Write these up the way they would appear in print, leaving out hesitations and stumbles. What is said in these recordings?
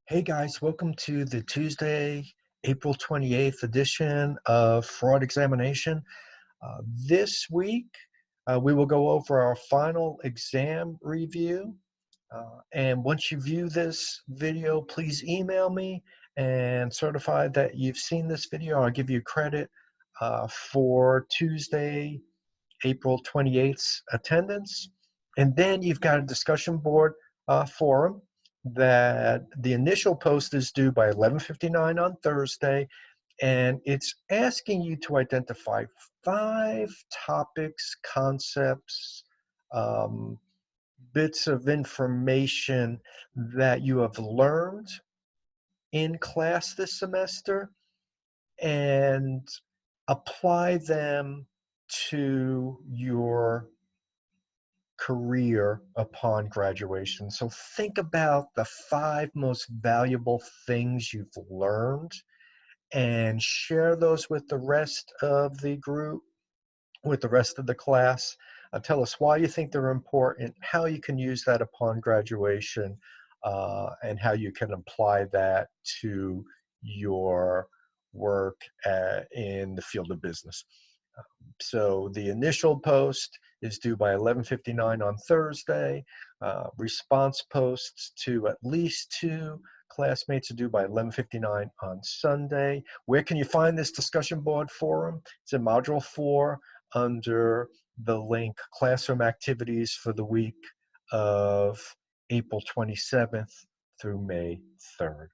Hey guys, welcome to the Tuesday, April 28th edition of Fraud Examination. This week, we will go over our final exam review. And once you view this video, please email me and certify that you've seen this video. I'll give you credit for Tuesday, April 28th's attendance. And then you've got a discussion board forum that the initial post is due by 11:59 on Thursday, and it's asking you to identify 5 topics, concepts, um, bits of information that you have learned in class this semester and apply them to your career upon graduation. So think about the 5 most valuable things you've learned and share those with the rest of the group, with the rest of the class. Tell us why you think they're important, how you can use that upon graduation, and how you can apply that to your work in the field of business. So the initial post is due by 11:59 on Thursday. Response posts to at least 2 classmates are due by 11:59 on Sunday. Where can you find this discussion board forum? It's in Module 4 under the link Classroom Activities for the week of April 27th through May 3rd.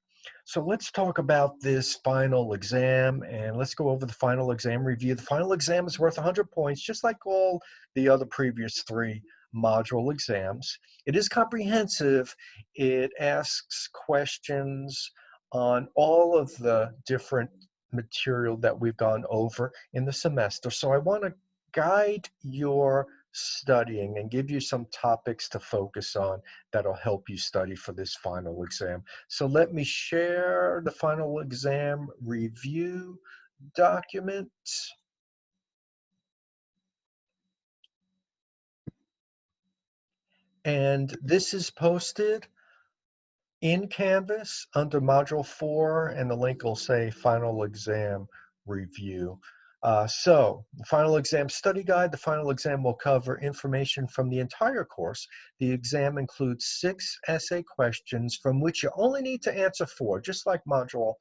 So let's talk about this final exam, and let's go over the final exam review. The final exam is worth 100 points, just like all the other previous 3 module exams. It is comprehensive. It asks questions on all of the different material that we've gone over in the semester. So I want to guide your studying and give you some topics to focus on that'll help you study for this final exam. So let me share the final exam review document. And this is posted in Canvas under Module 4, and the link will say Final Exam Review. So, the final exam study guide. The final exam will cover information from the entire course. The exam includes 6 essay questions from which you only need to answer 4, just like the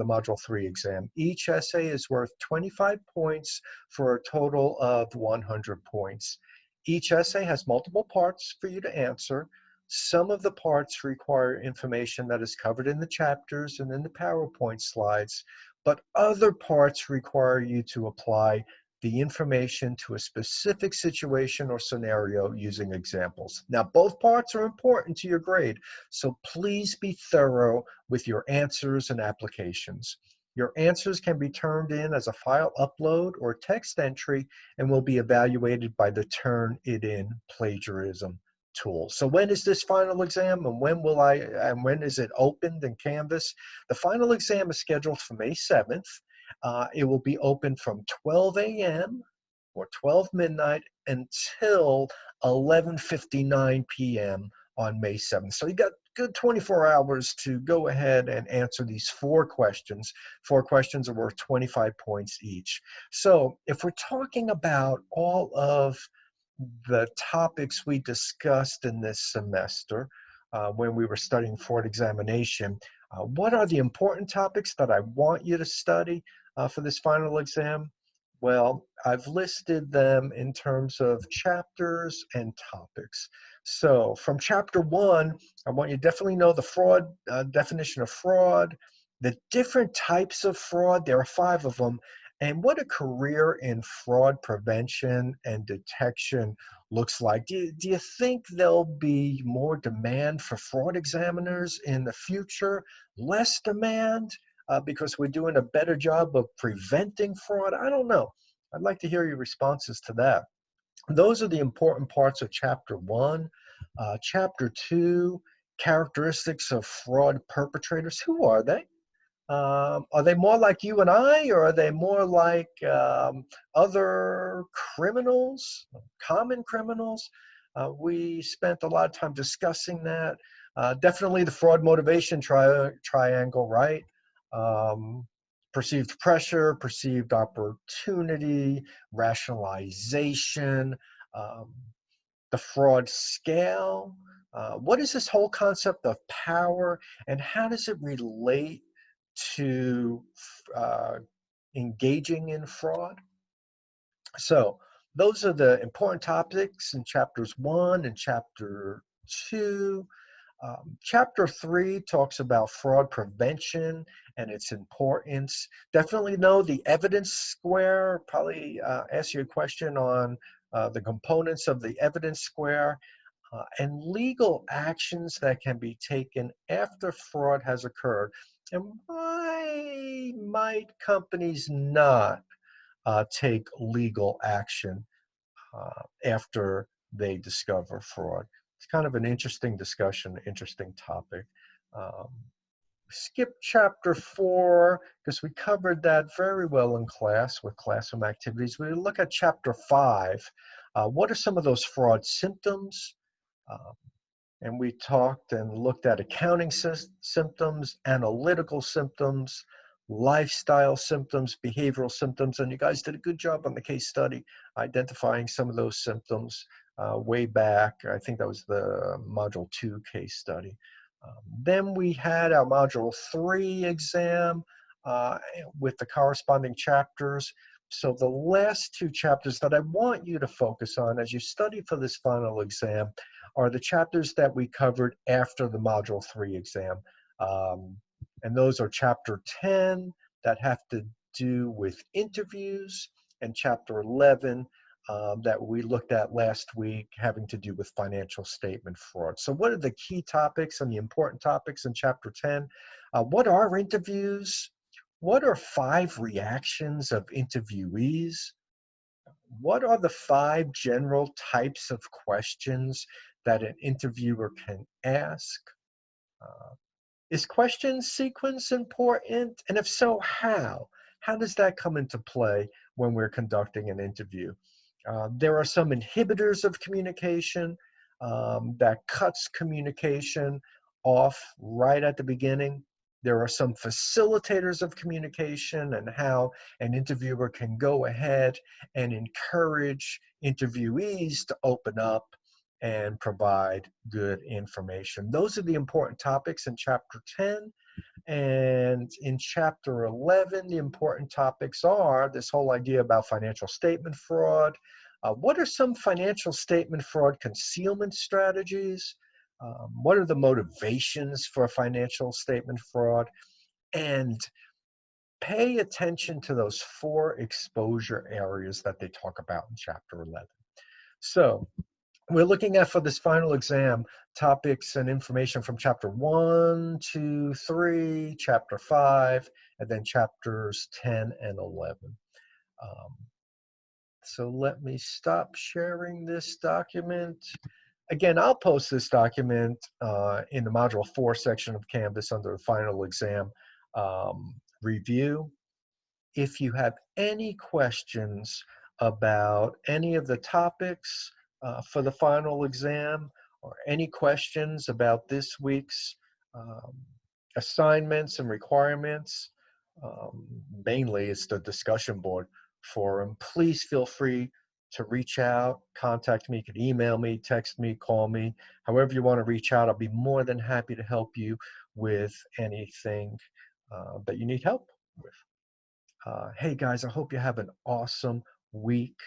Module 3 exam. Each essay is worth 25 points for a total of 100 points. Each essay has multiple parts for you to answer. Some of the parts require information that is covered in the chapters and in the PowerPoint slides, but other parts require you to apply the information to a specific situation or scenario using examples. Now, both parts are important to your grade, so please be thorough with your answers and applications. Your answers can be turned in as a file upload or text entry and will be evaluated by the Turnitin plagiarism tool. So when is this final exam, and when is it opened in Canvas? The final exam is scheduled for May 7th. It will be open from 12 a.m. or 12 midnight until 11:59 p.m. on May 7th. So you got good 24 hours to go ahead and answer these 4 questions. 4 questions are worth 25 points each. So if we're talking about all of the topics we discussed in this semester when we were studying for an examination. What are the important topics that I want you to study for this final exam? Well, I've listed them in terms of chapters and topics. So from chapter 1, I want you to definitely know the fraud definition of fraud, the different types of fraud. There are 5 of them, and what a career in fraud prevention and detection looks like. Do you think there'll be more demand for fraud examiners in the future? Less demand because we're doing a better job of preventing fraud? I don't know. I'd like to hear your responses to that. Those are the important parts of Chapter 1. Chapter 2, characteristics of fraud perpetrators. Who are they? Are they more like you and I, or are they more like other criminals, common criminals? We spent a lot of time discussing that. Definitely the fraud motivation triangle, right? Um, Perceived pressure, perceived opportunity, rationalization, um, the fraud scale. What is this whole concept of power, and how does it relate to uh, engaging in fraud? So those are the important topics in chapters 1 and chapter 2. Chapter 3 talks about fraud prevention and its importance. Definitely know the evidence square. Probably ask you a question on the components of the evidence square and legal actions that can be taken after fraud has occurred. And why might companies not take legal action after they discover fraud? It's kind of an interesting discussion, interesting topic. Um, Skip chapter 4 because we covered that very well in class with classroom activities. We look at chapter 5. What are some of those fraud symptoms? Um, and we talked and looked at accounting symptoms, analytical symptoms, lifestyle symptoms, behavioral symptoms, and you guys did a good job on the case study identifying some of those symptoms way back. I think that was the Module 2 case study. Then we had our Module 3 exam with the corresponding chapters. So the last 2 chapters that I want you to focus on as you study for this final exam are the chapters that we covered after the Module 3 exam. And those are Chapter 10 that have to do with interviews, and Chapter 11 that we looked at last week having to do with financial statement fraud. So what are the key topics and the important topics in Chapter 10? What are interviews? What are 5 reactions of interviewees? What are the 5 general types of questions that an interviewer can ask? Uh, is question sequence important? And if so, how? How does that come into play when we're conducting an interview? There are some inhibitors of communication that cuts communication off right at the beginning. There are some facilitators of communication and how an interviewer can go ahead and encourage interviewees to open up and provide good information. Those are the important topics in Chapter 10. And in Chapter 11, the important topics are this whole idea about financial statement fraud. What are some financial statement fraud concealment strategies? What are the motivations for financial statement fraud? And pay attention to those 4 exposure areas that they talk about in Chapter 11. So we're looking at, for this final exam, topics and information from Chapter 1, 2, 3, Chapter 5, and then Chapters 10 and 11. So let me stop sharing this document. Again, I'll post this document in the Module 4 section of Canvas under the final exam review. If you have any questions about any of the topics for the final exam, or any questions about this week's um, assignments and requirements, mainly it's the discussion board forum, please feel free to reach out, contact me. You can email me, text me, call me, however you want to reach out. I'll be more than happy to help you with anything that you need help with. Hey guys, I hope you have an awesome week.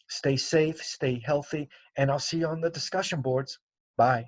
Stay safe, stay healthy, and I'll see you on the discussion boards. Bye.